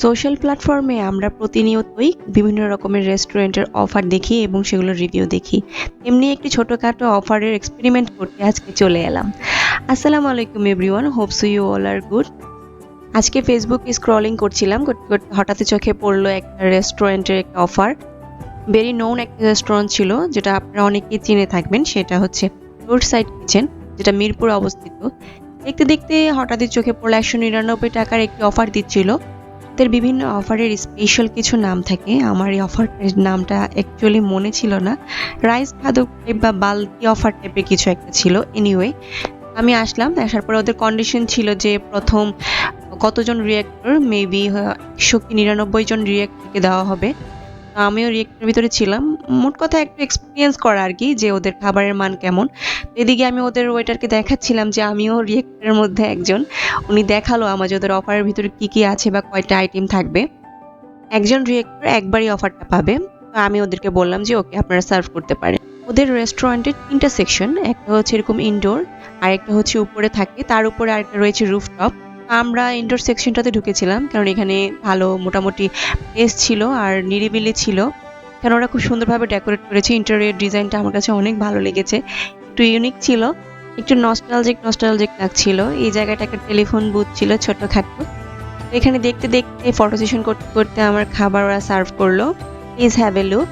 Social প্ল্যাটফর্মে আমরা প্রতিনিয়তই বিভিন্ন রকমের রেস্টুরেন্টের অফার দেখি এবং সেগুলোর রিভিউ দেখি। এমনি একটি ছোটখাটো অফারের এক্সপেরিমেন্ট করতে আজকে চলে এলাম। আসসালামু আলাইকুম everyone, hopes you all are good. আজকে ফেসবুকে স্ক্রলিং করছিলাম, করতে করতে হঠাৎ চোখে পড়লো একটা রেস্টুরেন্টের একটা অফার। ভেরি নোন একটা রেস্টুরেন্ট ছিল, যেটা আপনারা অনেকেই চিনে থাকবেন। সেটা হচ্ছে রোড সাইড কিচেন, যেটা মিরপুরে অবস্থিত। দেখতে দেখতে হঠাৎই চোখে পড়লো 199 টাকার একটি অফার দিচ্ছিল। এদের বিভিন্ন অফারের স্পেশাল কিছু নাম থাকে, আমার এই অফারটার নামটা অ্যাকচুয়ালি মনে ছিল না। রাইস খাদক টাইপ বা বালতি অফার টাইপের কিছু একটা ছিল। এনিওয়ে, আমি আসলাম, আসার পরে ওদের কন্ডিশন ছিল যে প্রথম কতজন রিয়েক্টর, মেবি 199 জন রিয়েক্টরকে দেওয়া হবে। আমিও রিয়েক্টরের ভিতরে ছিলাম। মোট কথা একটু এক্সপিরিয়েন্স করা আর কি, যে ওদের খাবারের মান কেমন। এদিকে আমি ওদের ওয়েটারকে দেখাচ্ছিলাম যে আমিও রিয়েক্টরের মধ্যে একজন। উনি দেখালো আমার যে ওদের অফারের ভিতরে কি কি আছে বা কয়টা আইটেম থাকবে। একজন রিয়েক্টর একবারই অফারটা পাবে। তো আমি ওদেরকে বললাম যে ওকে, আপনারা সার্ভ করতে পারেন। ওদের রেস্টুরেন্টের 3টা সেকশন, একটা হচ্ছে এরকম ইনডোর, আর একটা হচ্ছে উপরে থাকে, তার উপরে আরেকটা রয়েছে রুফটপ। আমরা ইনডোর সেকশনটাতে ঢুকেছিলাম, কারণ এখানে ভালো মোটামুটি প্লেস ছিল আর নিরিবিলি ছিল। কারণ ওরা খুব সুন্দরভাবে ডেকোরেট করেছে, ইন্টেরিয়র ডিজাইনটা আমার কাছে অনেক ভালো লেগেছে। একটু ইউনিক ছিল, একটু নস্টালজিক লাগছিল। এই জায়গাটা একটা টেলিফোন বুথ ছিল ছোটখাটো। এখানে দেখতে দেখতে ফটো সেশন করতে করতে আমার খাবার ওরা সার্ভ করলো। Please have a look.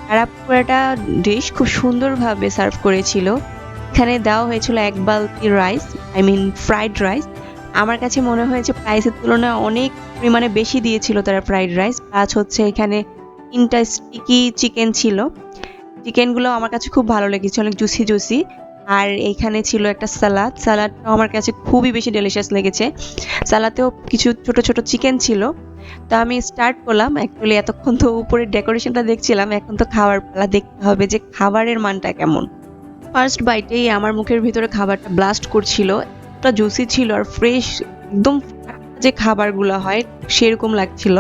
আর পুরোটা ডিশ খুব সুন্দরভাবে সার্ভ করেছিল। এখানে দেওয়া হয়েছিল এক বালতি রাইস, ফ্রাইড রাইস। আমার কাছে মনে হয়েছে প্রাইসের তুলনায় অনেক পরিমাণে বেশি দিয়েছিল তারা ফ্রাইড রাইস। প্লাস হচ্ছে এখানে 3টা স্টিকি চিকেন ছিল। চিকেনগুলো আমার কাছে খুব ভালো লেগেছে, অনেক জুসি। আর এখানে ছিল একটা সালাদটাও আমার কাছে খুবই বেশি ডেলিশিয়াস লেগেছে। সালাদেও কিছু ছোট ছোট চিকেন ছিল। তো আমি স্টার্ট করলাম। অ্যাকচুয়ালি এতক্ষণ তো উপরের ডেকোরেশনটা দেখছিলাম, এখন তো খাওয়ার পালা, দেখতে হবে যে খাবারের মানটা কেমন। ফার্স্ট বাইটেই আমার মুখের ভিতরে খাবারটা ব্লাস্ট করছিল। একটা জুসি ছিল আর ফ্রেশ, একদম যে খাবারগুলো হয় সেরকম লাগছিল।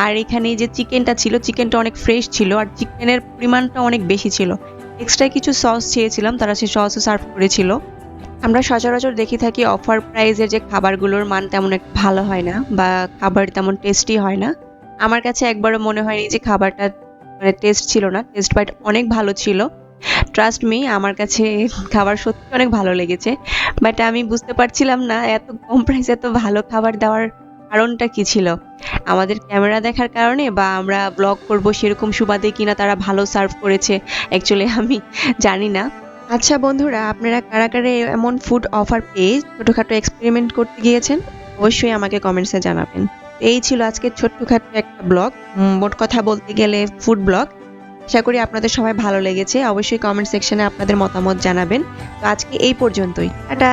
আর এখানে যে চিকেনটা ছিল, চিকেনটা অনেক ফ্রেশ ছিল আর চিকেনের পরিমাণটা অনেক বেশি ছিল। এক্সট্রা কিছু সস চেয়েছিলাম, তারা সেই সসও সার্ভ করেছিল। আমরা সচরাচর দেখি থাকি অফার প্রাইজের যে খাবারগুলোর মান তেমন একটা ভালো হয় না বা খাবার তেমন টেস্টি হয় না। আমার কাছে একবারও মনে হয়নি যে খাবারটা টেস্ট ছিল না। টেস্ট বাইট অনেক ভালো ছিল। ট্রাস্ট মি, আমার কাছে খাবার সত্যি অনেক ভালো লেগেছে। বাট আমি বুঝতে পারছিলাম না এত কম প্রাইসে এত ভালো খাবার দেওয়ার কারণটা কি ছিল। আমাদের ক্যামেরা দেখার কারণে বা আমরা ব্লগ করব সেরকম সুবাদে কিনা তারা ভালো সার্ভ করেছে, অ্যাকচুয়ালি আমি জানি না। আচ্ছা বন্ধুরা, আপনারা কারা কারা এমন ফুড অফার পেয়ে ছোটখাটো এক্সপেরিমেন্ট করতে গিয়েছেন, অবশ্যই আমাকে কমেন্টসে জানাবেন। এই ছিল আজকে ছোট্টখাটো একটা ব্লগ, মোট কথা বলতে গেলে ফুড ব্লগ। আশা করি আপনাদের সবাই ভালো লেগেছে। অবশ্যই কমেন্ট সেকশনে আপনাদের মতামত জানাবেন। তো আজকে এই পর্যন্তই, টাটা।